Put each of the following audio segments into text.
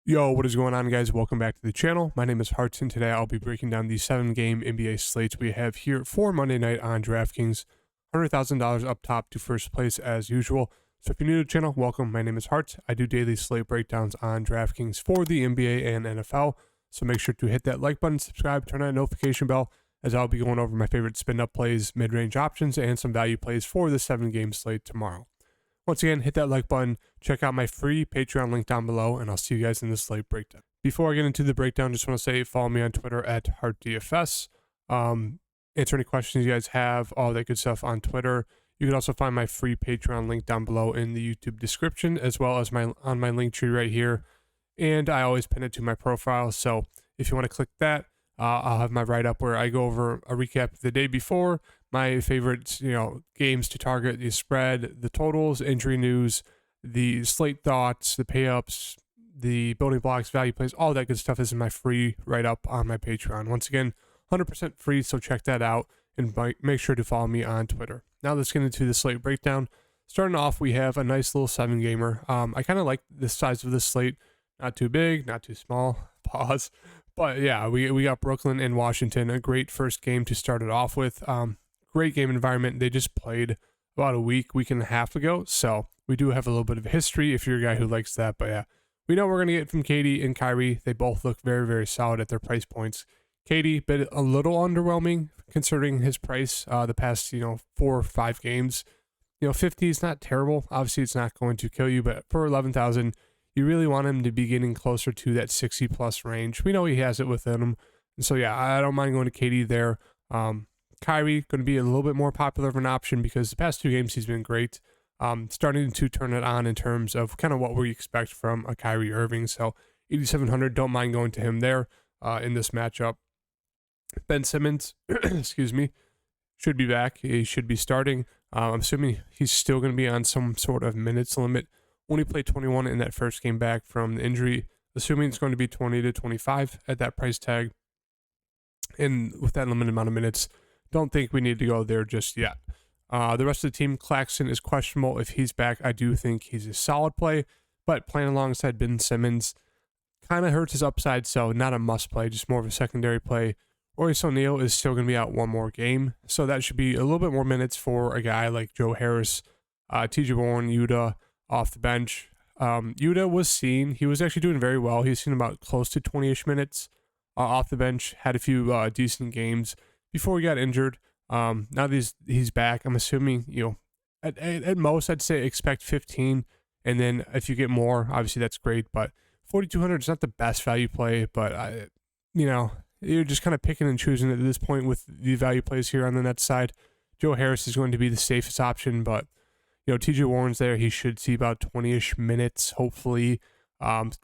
Yo, what is going on, guys? Welcome back to the channel. My name is Hartson. Today I'll be breaking down the 7-game NBA slates we have here for Monday night on DraftKings. $100,000 up top to first place as usual. So if you're new to the channel, welcome. My name is Hart. I do daily slate breakdowns on DraftKings for the NBA and NFL. So make sure to hit that like button, subscribe, turn on the notification bell, as I'll be going over my favorite spin-up plays, mid-range options, and some value plays for the 7-game slate tomorrow. Once again, hit that like button, check out my free Patreon link down below, and I'll see you guys in the slate breakdown. Before I get into the breakdown, just want to say follow me on Twitter at HeartDFS. Answer any questions you guys have, all that good stuff on Twitter. You can also find my free Patreon link down below in the YouTube description, as well as on my link tree right here. And I always pin it to my profile, so if you want to click that, I'll have my write-up where I go over a recap of the day before, my favorite, games to target, the spread, the totals, injury news, the slate thoughts, the pay-ups, the building blocks, value plays, all that good stuff is in my free write-up on my Patreon. Once again, 100% free, so check that out, and make sure to follow me on Twitter. Now let's get into the slate breakdown. Starting off, we have a nice little 7-gamer. I kind of like the size of this slate. Not too big, not too small. Pause. But yeah, we got Brooklyn and Washington, a great first game to start it off with. Great game environment. They just played about a week and a half ago, so we do have a little bit of history if you're a guy who likes that. But yeah, we know we're going to get from KD and Kyrie. They both look very, very solid at their price points. KD, but a little underwhelming considering his price the past, 4 or 5 games. 50 is not terrible. Obviously, it's not going to kill you, but for 11,000, you really want him to be getting closer to that 60-plus range. We know he has it within him. And so, yeah, I don't mind going to KD there. Kyrie, going to be a little bit more popular of an option because the past 2 games he's been great. Starting to turn it on in terms of kind of what we expect from a Kyrie Irving. So 8,700, don't mind going to him there in this matchup. Ben Simmons, excuse me, should be back. He should be starting. I'm assuming he's still going to be on some sort of minutes limit. Only played 21 in that first game back from the injury. Assuming it's going to be 20 to 25 at that price tag. And with that limited amount of minutes, don't think we need to go there just yet. The rest of the team, Claxton is questionable. If he's back, I do think he's a solid play, but playing alongside Ben Simmons kind of hurts his upside, so not a must play, just more of a secondary play. Royce O'Neal is still going to be out one more game, so that should be a little bit more minutes for a guy like Joe Harris, T.J. Warren, Yuta off the bench. Yuta was seen, he was actually doing very well. He was seen about close to 20-ish minutes off the bench, had a few decent games before he got injured. Now that he's back, I'm assuming, at most, I'd say expect 15. And then if you get more, obviously that's great. But 4,200 is not the best value play. But, you're just kind of picking and choosing at this point with the value plays here on the net side. Joe Harris is going to be the safest option. But, TJ Warren's there. He should see about 20-ish minutes, hopefully.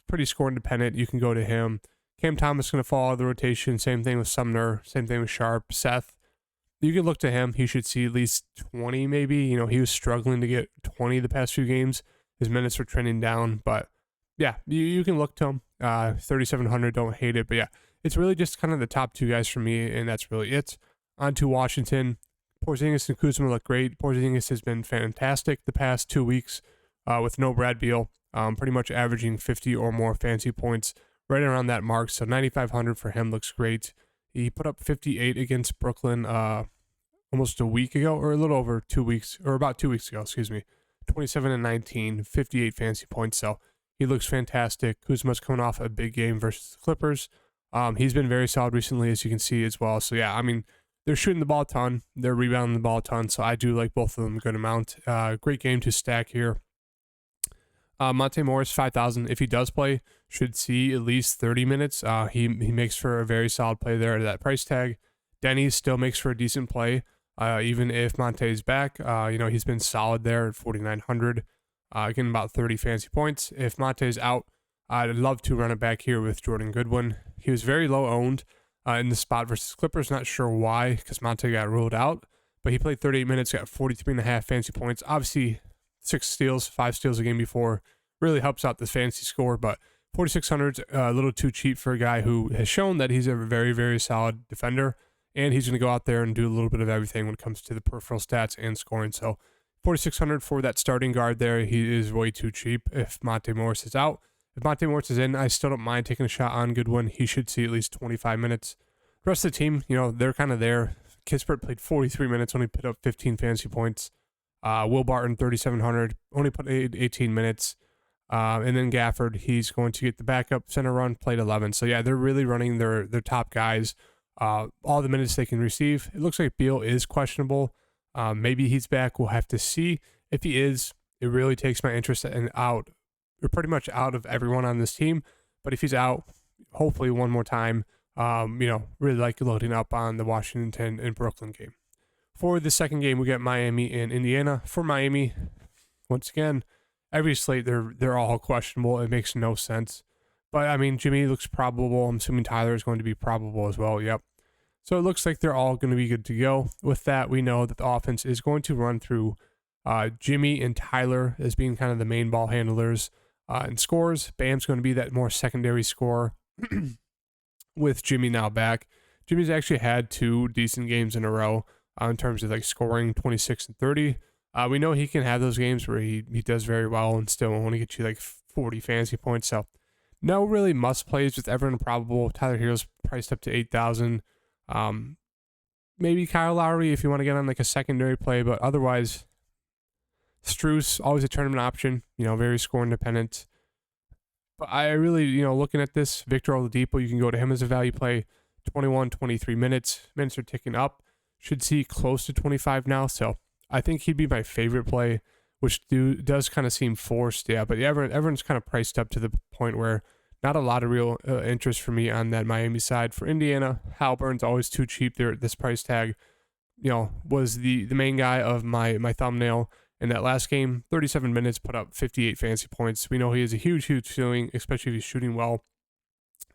Pretty score independent. You can go to him. Cam Thomas is going to fall out of the rotation. Same thing with Sumner. Same thing with Sharp. Seth, you can look to him. He should see at least 20 maybe. He was struggling to get 20 the past few games. His minutes were trending down. But, yeah, you can look to him. 3,700, don't hate it. But, yeah, it's really just kind of the top 2 guys for me, and that's really it. On to Washington. Porzingis and Kuzma look great. Porzingis has been fantastic the past 2 weeks with no Brad Beal. Pretty much averaging 50 or more fantasy points. Right around that mark, so 9,500 for him looks great. He put up 58 against Brooklyn almost a week ago, or a little over 2 weeks, or about 2 weeks ago, excuse me. 27 and 19, 58 fantasy points, so he looks fantastic. Kuzma's coming off a big game versus the Clippers. He's been very solid recently, as you can see as well. So yeah, they're shooting the ball a ton, they're rebounding the ball a ton, so I do like both of them a good amount. Great game to stack here. Monte Morris, 5,000. If he does play, should see at least 30 minutes. He makes for a very solid play there at that price tag. Denny still makes for a decent play, even if Monte is back. He's been solid there at 4,900, getting about 30 fantasy points. If Monte is out, I'd love to run it back here with Jordan Goodwin. He was very low owned in the spot versus Clippers. Not sure why, because Monte got ruled out, but he played 38 minutes, got 43.5 fantasy points. Obviously, 6 steals, 5 steals a game before. Really helps out the fantasy score, but 4,600 is a little too cheap for a guy who has shown that he's a very, very solid defender, and he's going to go out there and do a little bit of everything when it comes to the peripheral stats and scoring. So 4,600 for that starting guard there. He is way too cheap if Monte Morris is out. If Monte Morris is in, I still don't mind taking a shot on Goodwin. He should see at least 25 minutes. The rest of the team, they're kind of there. Kispert played 43 minutes, only put up 15 fantasy points. Will Barton, 3,700, only put 18 minutes. And then Gafford, he's going to get the backup center run, played 11. So, yeah, they're really running their top guys, all the minutes they can receive. It looks like Beal is questionable. Maybe he's back. We'll have to see. If he is, it really takes my interest out. We're pretty much out of everyone on this team. But if he's out, hopefully one more time, really like loading up on the Washington and Brooklyn game. For the second game, we got Miami and Indiana. For Miami, once again, every slate, they're all questionable. It makes no sense. But, I mean, Jimmy looks probable. I'm assuming Tyler is going to be probable as well. Yep. So it looks like they're all going to be good to go. With that, we know that the offense is going to run through Jimmy and Tyler as being kind of the main ball handlers. And scores, Bam's going to be that more secondary scorer with Jimmy now back. Jimmy's actually had 2 decent games in a row in terms of like scoring 26 and 30. We know he can have those games where he does very well and still only get you like 40 fantasy points. So no really must plays with everyone probable. Tyler Hero's priced up to 8,000. Maybe Kyle Lowry if you want to get on like a secondary play, but otherwise Strus, always a tournament option, very score independent. But I really, looking at this, Victor Oladipo, you can go to him as a value play. 21, 23 minutes. Minutes are ticking up. Should see close to 25 now. So I think he'd be my favorite play, which does kind of seem forced. Yeah, but everyone's kind of priced up to the point where not a lot of real interest for me on that Miami side. For Indiana, Halburn's always too cheap there at this price tag. Was the main guy of my thumbnail. In that last game, 37 minutes, put up 58 fantasy points. We know he has a huge ceiling, especially if he's shooting well.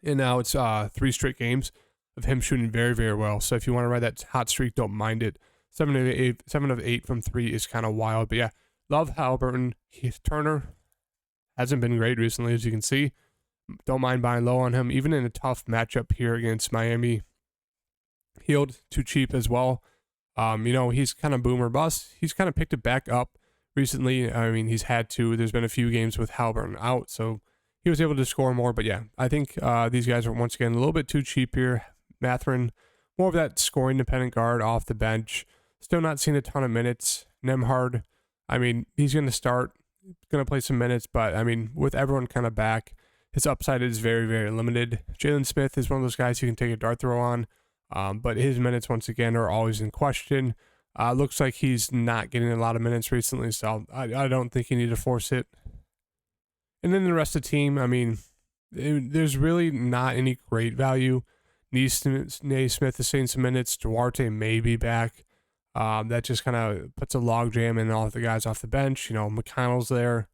And now it's 3 straight games of him shooting very, very well. So if you want to ride that hot streak, don't mind it. 7 of 8 from 3 is kind of wild. But yeah, love Halliburton. Turner hasn't been great recently, as you can see. Don't mind buying low on him, even in a tough matchup here against Miami. Hield, too cheap as well. He's kind of boom or bust. He's kind of picked it back up recently. I mean, he's had to. There's been a few games with Halliburton out, so he was able to score more. But yeah, I think these guys are once again a little bit too cheap here. Mathurin, more of that scoring dependent guard off the bench. Still not seeing a ton of minutes. Nembhard, I mean, he's going to start, going to play some minutes, but I mean, with everyone kind of back, his upside is very, very limited. Jalen Smith is one of those guys you can take a dart throw on. But his minutes, once again, are always in question. Looks like he's not getting a lot of minutes recently, so I don't think you need to force it. And then the rest of the team, I mean, there's really not any great value. Naismith is seeing some minutes. Duarte may be back. That just kind of puts a logjam in all of the guys off the bench. McConnell's there.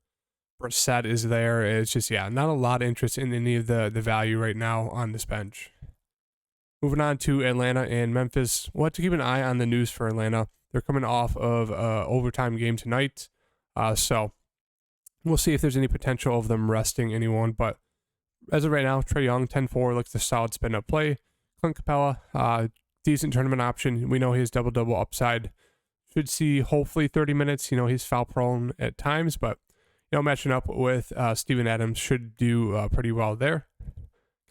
Brissett is there. It's just, not a lot of interest in any of the value right now on this bench. Moving on to Atlanta and Memphis. We'll have to keep an eye on the news for Atlanta. They're coming off of an overtime game tonight. So we'll see if there's any potential of them resting anyone. But as of right now, Trae Young, 10-4, looks a solid spin-up play. Clint Capella, decent tournament option. We know he has double-double upside. Should see hopefully 30 minutes. He's foul-prone at times. But, matching up with Steven Adams should do pretty well there.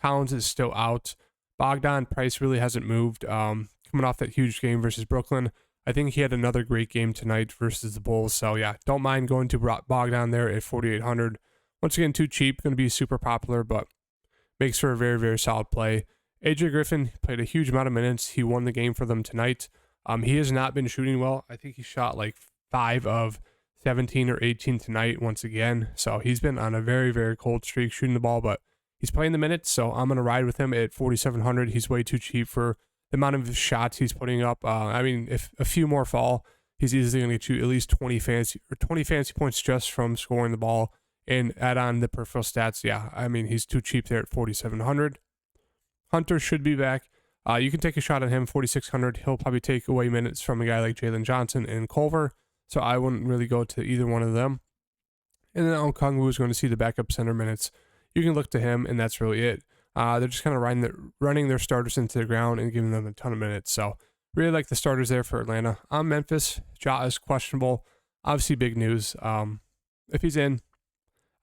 Collins is still out. Bogdan price really hasn't moved. Coming off that huge game versus Brooklyn, I think he had another great game tonight versus the Bulls. So yeah, don't mind going to Bogdan there at 4,800. Once again, too cheap, going to be super popular, but makes for a very, very solid play. AJ Griffin played a huge amount of minutes. He won the game for them tonight. He has not been shooting well. I think he shot like 5 of 17 or 18 tonight once again. So he's been on a very, very cold streak shooting the ball, but he's playing the minutes, so I'm going to ride with him at 4,700. He's way too cheap for the amount of shots he's putting up. If a few more fall, he's easily going to get you at least 20 fantasy points just from scoring the ball and add on the peripheral stats. Yeah, he's too cheap there at 4,700. Hunter should be back. You can take a shot at him, 4,600. He'll probably take away minutes from a guy like Jalen Johnson and Culver, so I wouldn't really go to either one of them. And then Okongwu is going to see the backup center minutes. You can look to him, and that's really it. They're just kind of running their starters into the ground and giving them a ton of minutes. So really like the starters there for Atlanta. On Memphis, Ja is questionable. Obviously big news. If he's in,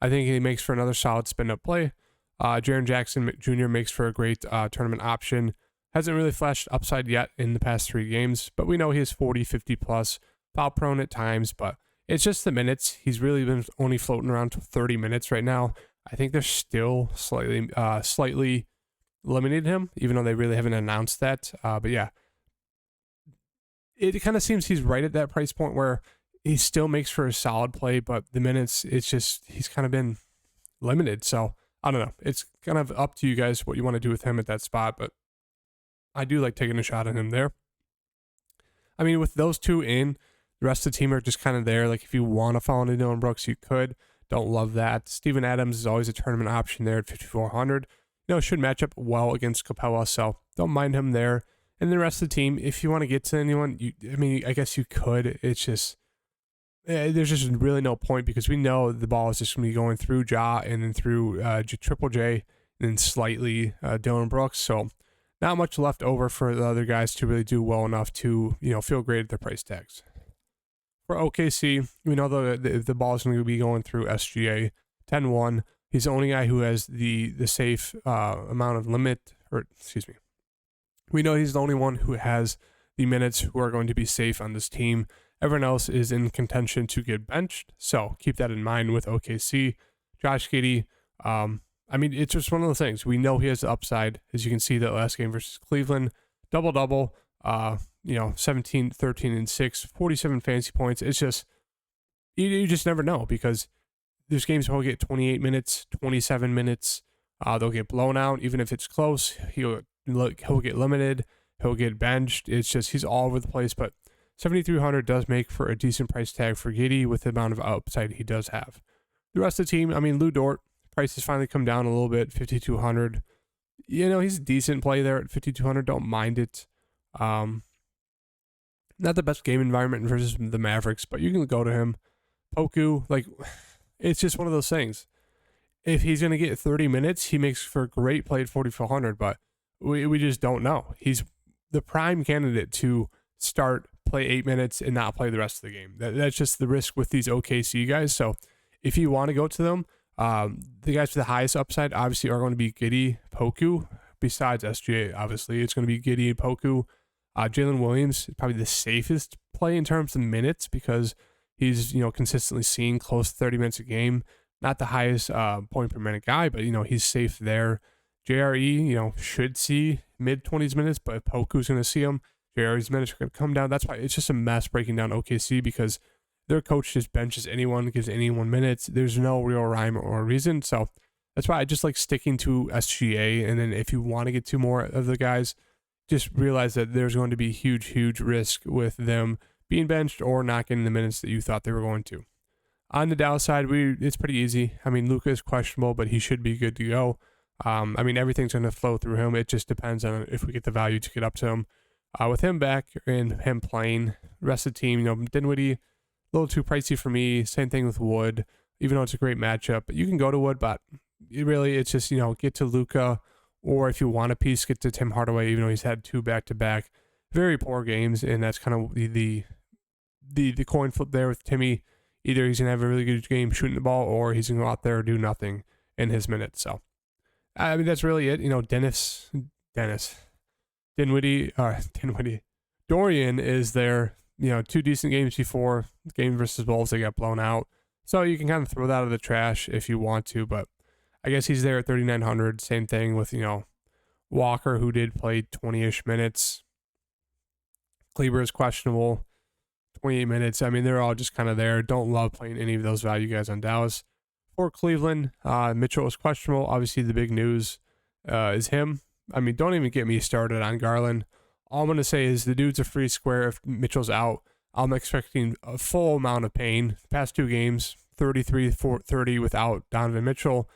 I think he makes for another solid spin-up play. Jaren Jackson Jr. makes for a great tournament option. Hasn't really flashed upside yet in the past 3 games, but we know he is 40, 50 plus, foul prone at times, but it's just the minutes. He's really been only floating around 30 minutes right now. I think they're still slightly limited him, even though they really haven't announced that. But yeah, it kind of seems he's right at that price point where he still makes for a solid play, but the minutes, it's just, he's kind of been limited. So I don't know. It's kind of up to you guys what you want to do with him at that spot, but I do like taking a shot at him there. I mean, with those 2 in, the rest of the team are just kind of there. Like, if you want to fall into Dillon Brooks, you could. Don't love that. Steven Adams is always a tournament option there at 5,400. Should match up well against Capella, so don't mind him there. And the rest of the team, if you want to get to anyone, I guess you could. It's just, there's just really no point because we know the ball is just going to be going through Ja and then through Triple J and then slightly Dillon Brooks. So not much left over for the other guys to really do well enough to, feel great at their price tags. For OKC, we know the ball is going to be going through SGA 10-1. He's the only guy who has the safe amount of limit, we know he's the only one who has the minutes who are going to be safe on this team. Everyone else is in contention to get benched, so keep that in mind with OKC. Josh Giddey, it's just one of those things. We know he has the upside, as you can see that last game versus Cleveland, double-double, 17, 13, and 6, 47 fantasy points. It's just, you just never know because there's games where he'll get 28 minutes, 27 minutes. They'll get blown out, even if it's close. He'll get limited. He'll get benched. It's just, he's all over the place, but 7,300 does make for a decent price tag for Giddey with the amount of upside he does have. The rest of the team, Lou Dort, price has finally come down a little bit, 5,200. He's a decent play there at 5,200. Don't mind it. Not the best game environment versus the Mavericks, but you can go to him. Poku, it's just one of those things. If he's going to get 30 minutes, he makes for a great play at 4,400, but we just don't know. He's the prime candidate to start, play 8 minutes, and not play the rest of the game. That's just the risk with these OKC guys. So if you want to go to them, the guys with the highest upside obviously are going to be Giddey, Poku. Besides SGA, obviously, it's going to be Giddey and Poku. Jalen Williams is probably the safest play in terms of minutes because he's, consistently seeing close to 30 minutes a game. Not the highest point per minute guy, but, he's safe there. JRE, should see mid-20s minutes, but if Poku's going to see him, JRE's minutes are going to come down. That's why it's just a mess breaking down OKC because their coach just benches anyone, gives anyone minutes. There's no real rhyme or reason. So that's why I just like sticking to SGA. And then if you want to get to more of the guys, just realize that there's going to be huge risk with them being benched or not getting the minutes that you thought they were going to. On the Dallas side, it's pretty easy. Luka is questionable, but he should be good to go. Everything's going to flow through him. It just depends on if we get the value to get up to him. With him back and him playing, the rest of the team, Dinwiddie, a little too pricey for me. Same thing with Wood, even though it's a great matchup. You can go to Wood, but it's just, get to Luka, or if you want a piece, get to Tim Hardaway, even though he's had 2 back-to-back very poor games, and that's kind of the coin flip there with Timmy. Either he's going to have a really good game shooting the ball, or he's going to go out there and do nothing in his minutes. So, that's really it. Dinwiddie. Dorian is there, 2 decent games before the game versus Wolves. They got blown out. So you can kind of throw that out of the trash if you want to, but I guess he's there at 3,900. Same thing with, Walker, who did play 20-ish minutes. Kleber is questionable, 28 minutes. They're all just kind of there. Don't love playing any of those value guys on Dallas. For Cleveland, Mitchell is questionable. Obviously, the big news is him. Don't even get me started on Garland. All I'm going to say is the dude's a free square if Mitchell's out. I'm expecting a full amount of pain. The past 2 games, 33-30 without Donovan Mitchell.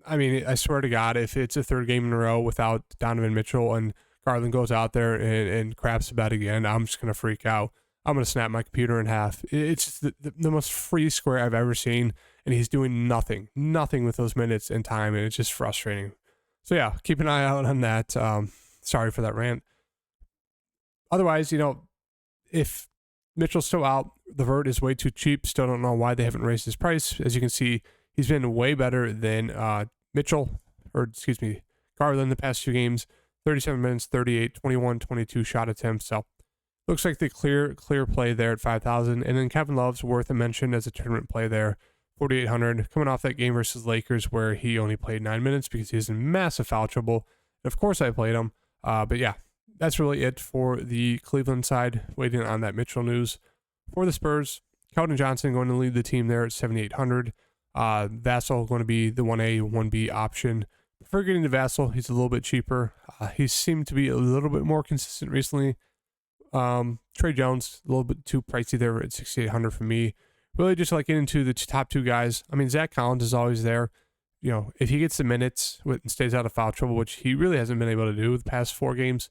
I swear to God, if it's a 3rd game in a row without Donovan Mitchell and Garland goes out there and craps the bed again, I'm just going to freak out. I'm going to snap my computer in half. It's the most free square I've ever seen, and he's doing nothing with those minutes and time, and it's just frustrating. So yeah, keep an eye out on that. Sorry for that rant. Otherwise, if Mitchell's still out, the Vert is way too cheap. Still don't know why they haven't raised his price. As you can see, He's been way better than Garland the past 2 games. 37 minutes, 38, 21, 22 shot attempts. So looks like the clear play there at 5,000. And then Kevin Love's worth a mention as a tournament play there, 4,800, coming off that game versus Lakers where he only played 9 minutes because he's in massive foul trouble. And of course I played him. But yeah, that's really it for the Cleveland side. Waiting on that Mitchell news. For the Spurs, Keldon Johnson going to lead the team there at 7,800. Vassell going to be the 1A, 1B option. Prefer getting to Vassell. He's a little bit cheaper. He seemed to be a little bit more consistent recently. Trey Jones, a little bit too pricey there at 6,800 for me. Really just like getting into the top 2 guys. I mean, Zach Collins is always there. You know, if he gets the minutes and stays out of foul trouble, which he really hasn't been able to do the past 4 games,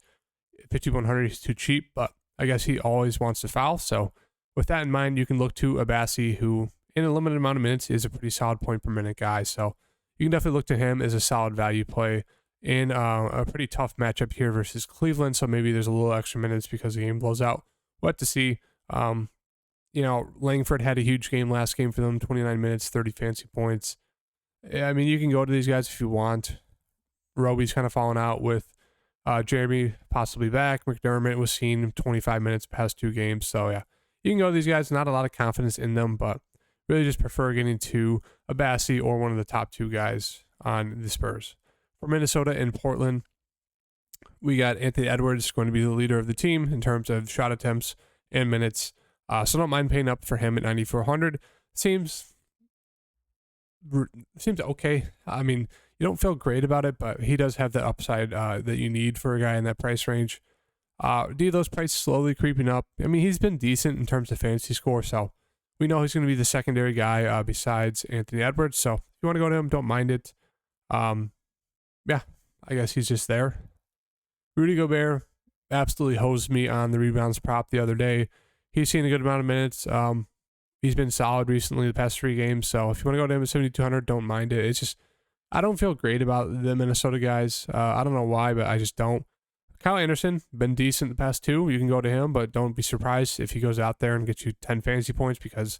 5,100, he's too cheap, but I guess he always wants to foul. So with that in mind, you can look to Abassi, who in a limited amount of minutes is a pretty solid point per minute guy. So you can definitely look to him as a solid value play in a pretty tough matchup here versus Cleveland. So maybe there's a little extra minutes because the game blows out. We'll have to see. You know, Langford had a huge game last game for them, 29 minutes, 30 fancy points. I mean, you can go to these guys if you want. Roby's kind of fallen out with Jeremy possibly back. McDermott was seen 25 minutes past 2 games. So yeah, you can go to these guys. Not a lot of confidence in them, but really just prefer getting to Abassi or one of the top 2 guys on the Spurs. For Minnesota and Portland, we got Anthony Edwards going to be the leader of the team in terms of shot attempts and minutes. So don't mind paying up for him at 9,400. Seems okay. I mean, you don't feel great about it, but he does have the upside that you need for a guy in that price range. D'Lo's price slowly creeping up. I mean, he's been decent in terms of fantasy score, so we know he's going to be the secondary guy besides Anthony Edwards. So if you want to go to him, don't mind it. Yeah, I guess he's just there. Rudy Gobert absolutely hosed me on the rebounds prop the other day. He's seen a good amount of minutes. He's been solid recently the past 3 games. So if you want to go to him at 7,200, don't mind it. It's just, I don't feel great about the Minnesota guys. I don't know why, but I just don't. Kyle Anderson, been decent the past 2. You can go to him, but don't be surprised if he goes out there and gets you 10 fantasy points because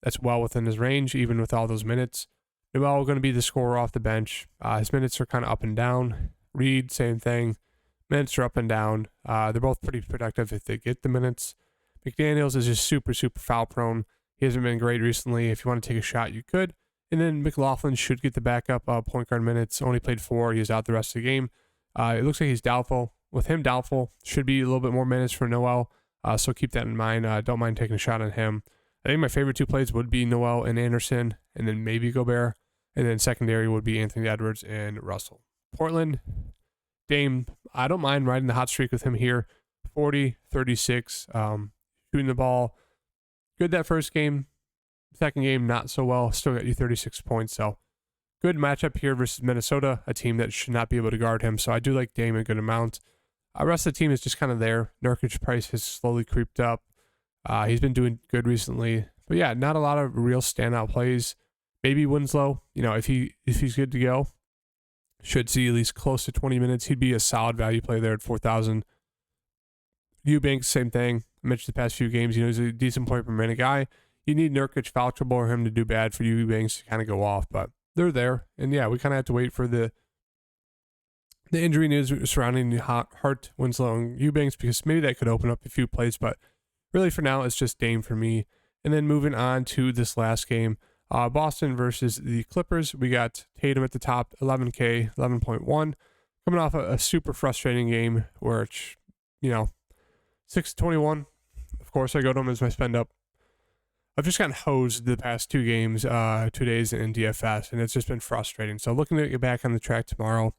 that's well within his range, even with all those minutes. Noel going to be the scorer off the bench. His minutes are kind of up and down. Reed, same thing. Minutes are up and down. They're both pretty productive if they get the minutes. McDaniels is just super, super foul prone. He hasn't been great recently. If you want to take a shot, you could. And then McLaughlin should get the backup point guard minutes. Only played 4. He's out the rest of the game. It looks like he's doubtful. With him doubtful, should be a little bit more minutes for Noel. So keep that in mind. Don't mind taking a shot on him. I think my favorite 2 plays would be Noel and Anderson, and then maybe Gobert. And then secondary would be Anthony Edwards and Russell. Portland, Dame, I don't mind riding the hot streak with him here. 40, 36, shooting the ball. Good that first game. Second game, not so well. Still got you 36 points. So good matchup here versus Minnesota, a team that should not be able to guard him. So I do like Dame a good amount. The rest of the team is just kind of there. Nurkic's price has slowly creeped up. He's been doing good recently. But yeah, not a lot of real standout plays. Maybe Winslow, you know, if he's good to go, should see at least close to 20 minutes. He'd be a solid value play there at 4,000. Eubanks, same thing. I mentioned the past few games, you know, he's a decent point per minute guy. You need Nurkic foul trouble or him to do bad for Eubanks to kind of go off, but they're there. And yeah, we kind of have to wait for the injury news surrounding Hart, Winslow, and Eubanks because maybe that could open up a few plays, but really for now, it's just Dame for me. And then moving on to this last game, Boston versus the Clippers. We got Tatum at the top, 11K, 11.1. Coming off a super frustrating game where it's, you know, 6-21. Of course, I go to him as my spend up. I've just gotten hosed the past 2 games, 2 days in DFS, and it's just been frustrating. So looking to get back on the track tomorrow.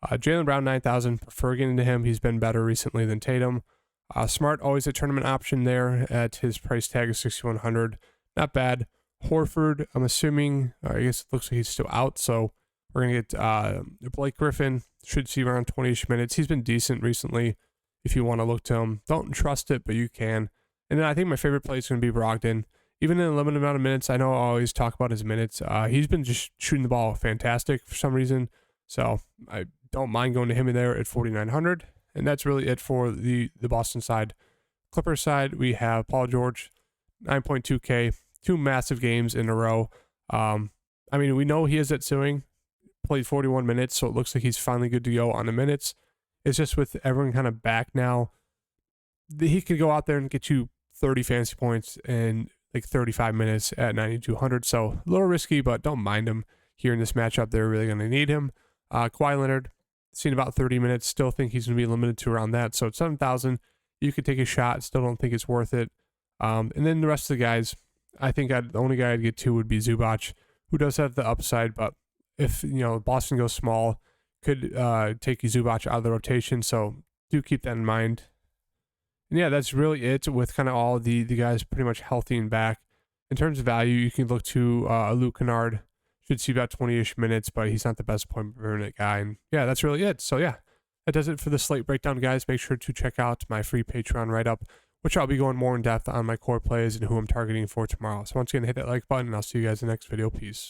Jaylen Brown, 9,000. Prefer getting to him. He's been better recently than Tatum. Smart, always a tournament option there at his price tag of 6,100. Not bad. Horford, I'm assuming, I guess it looks like he's still out, so we're going to get Blake Griffin. Should see around 20-ish minutes. He's been decent recently if you want to look to him. Don't trust it, but you can. And then I think my favorite play is going to be Brogdon. Even in a limited amount of minutes, I know I always talk about his minutes. He's been just shooting the ball fantastic for some reason, so I don't mind going to him in there at 4,900. And that's really it for the Boston side. Clippers side, we have Paul George, 9.2K, 2 massive games in a row. I I mean, we know he is at suing, played 41 minutes, so it looks like he's finally good to go on the minutes. It's just with everyone kind of back now, he could go out there and get you 30 fantasy points in like 35 minutes at 9,200. So a little risky, but don't mind him here in this matchup. They're really going to need him. Kawhi Leonard, seen about 30 minutes. Still think he's going to be limited to around that. So at 7,000, you could take a shot. Still don't think it's worth it. And then the rest of the guys, I think the only guy I'd get to would be Zubac, who does have the upside, but if Boston goes small, could take Zubac out of the rotation. So do keep that in mind. And yeah, that's really it with kind of all the guys pretty much healthy and back. In terms of value, you can look to Luke Kennard. Should see about 20-ish minutes, but he's not the best point per minute guy. And yeah, that's really it. So yeah, that does it for the slate breakdown, guys. Make sure to check out my free Patreon write-up, which I'll be going more in depth on my core plays and who I'm targeting for tomorrow. So once again, hit that like button, and I'll see you guys in the next video. Peace.